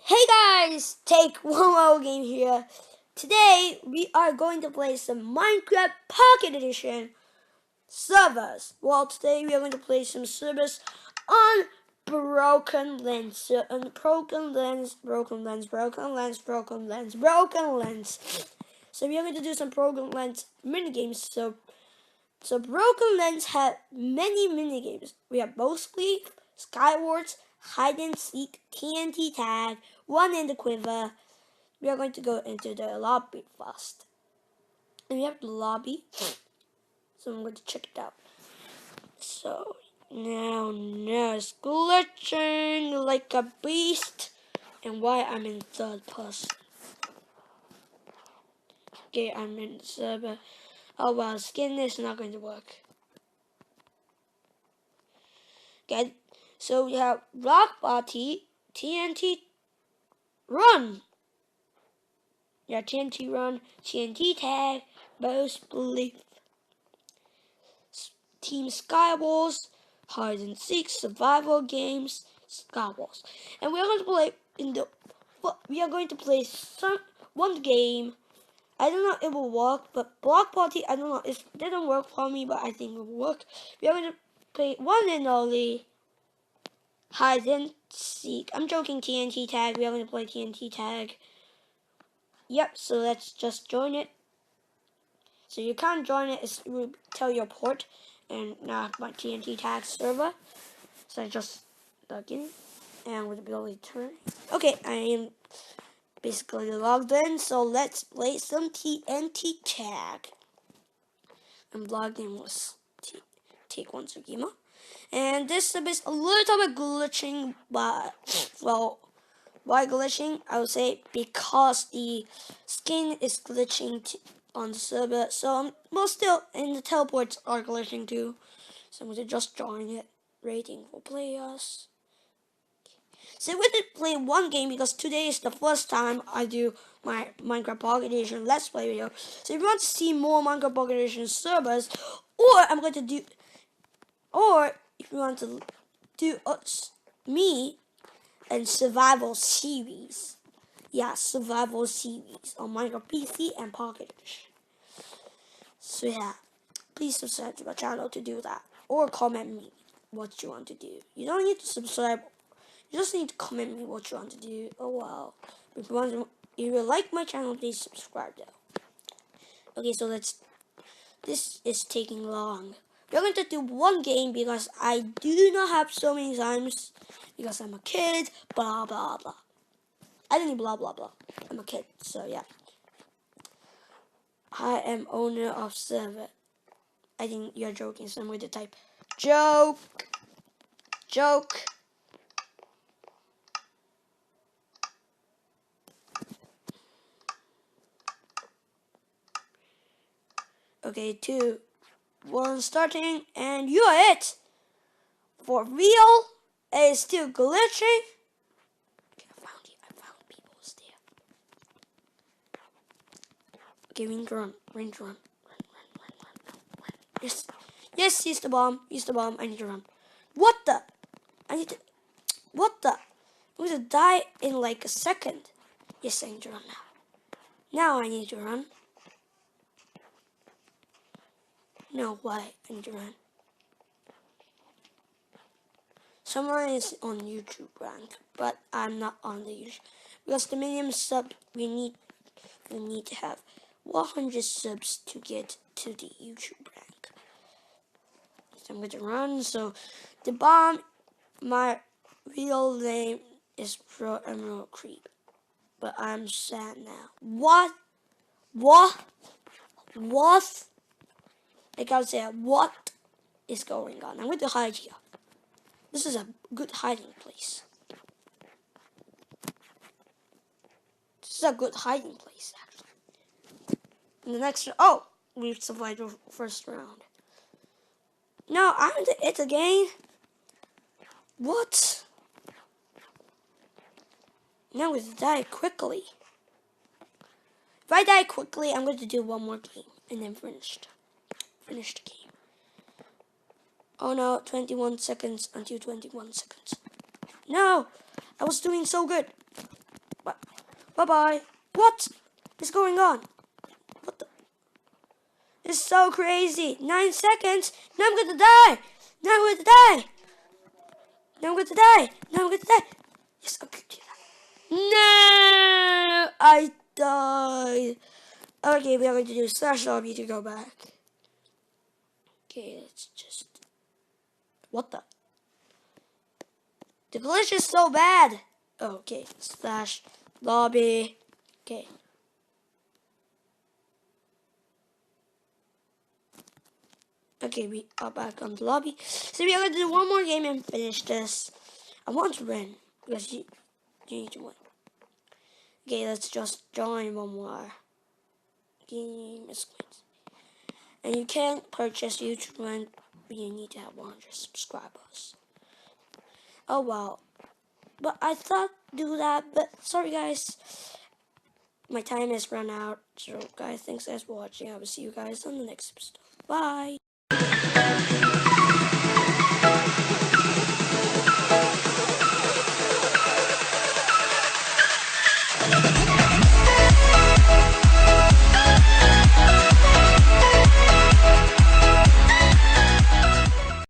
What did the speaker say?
Hey guys, take one more game here. Today we are going to play some Minecraft Pocket Edition servers. Well, today we are going to play some servers on Broken Lens. So on Broken Lens. So we are going to do some Broken Lens minigames. So Broken Lens have many minigames. We have mostly Skywards, hide and seek, TNT tag, one in the quiver. We are going to go into the lobby first. And we have the lobby. So I'm going to check it out. So now it's glitching like a beast. And why I'm in third person. Okay, I'm in the server. Oh well, skin is not going to work. Okay, so we have Rock Party, TNT Run. Yeah, TNT Run, TNT Tag, mostly Team Skywars, Hide and Seek, Survival Games, Skywars. And we are going to play one game. I don't know if it will work, but Block Party, I don't know, it didn't work for me, but I think it will work. We are going to play one and only Hide and Seek. I'm joking, TNT Tag. We are going to play TNT Tag. Yep, so let's just join it. So you can't join it, it will tell your port. And now I have my TNT Tag server. So I just log in. And with the ability to turn. Okay, I am basically logged in. So let's play some TNT Tag. I'm logged in with Take One Sugima. And this is a little bit glitching, but, well, why glitching? I would say because the skin is glitching on the server. So, well, still, and the teleports are glitching too. So I'm going to just join it. Rating for players. So we're going to play one game because today is the first time I do my Minecraft Pocket Edition Let's Play video. So if you want to see more Minecraft Pocket Edition servers, or if you want to do me and survival series. Yeah, survival series on Minecraft PC and Pocket Edition. So yeah, please subscribe to my channel to do that. Or comment me what you want to do. You don't need to subscribe. You just need to comment me what you want to do. Oh wow. If you like my channel, please subscribe though. Okay, so this is taking long. We're going to do one game because I do not have so many times because I'm a kid, blah blah blah. I didn't blah blah blah. I'm a kid, so yeah. I am owner of server. I think you're joking, so I'm going to type joke. Okay, 2, 1, starting, and you are it. For real? It is still glitching. Okay, I found people still. Okay, we need to run. Run. Yes, use the bomb. I need to run. What the? What the? I'm going to die in like a second. Yes, I need to run now. Now I need to run. No, why? I need to run. Someone is on YouTube rank, but I'm not on the YouTube. Because the minimum sub we need to have 100 subs to get to the YouTube rank. So I'm going to run. So the bomb, my real name is Pro Emerald Creep. But I'm sad now. What? Like I would say, what is going on? I'm going to hide here. This is a good hiding place. This is a good hiding place, actually. In the next, oh, we've survived the first round. No, I'm it again. What? Now we die quickly. If I die quickly, I'm going to do one more game and then finish the game. Oh no, 21 seconds until 21 seconds. No, I was doing so good. Bye-bye. What is going on? What the? It's so crazy. 9 seconds. Now I'm gonna die. Now I'm gonna die. Now I'm gonna die. Now I'm gonna die. Yes, I'm gonna do that. No! I died. Okay, we are going to do slash lobby to go back. Okay, let's just... What the? The glitch is so bad. Okay, slash lobby. Okay. Okay, we are back on the lobby. So we are going to do one more game and finish this. I want to win because you need to win. Okay, let's just join one more game. And you can't purchase YouTube Rent, but you need to have 100 subscribers. Oh well. But I thought do that, but sorry guys. My time has run out. So guys, thanks guys for watching. I will see you guys on the next episode. Bye.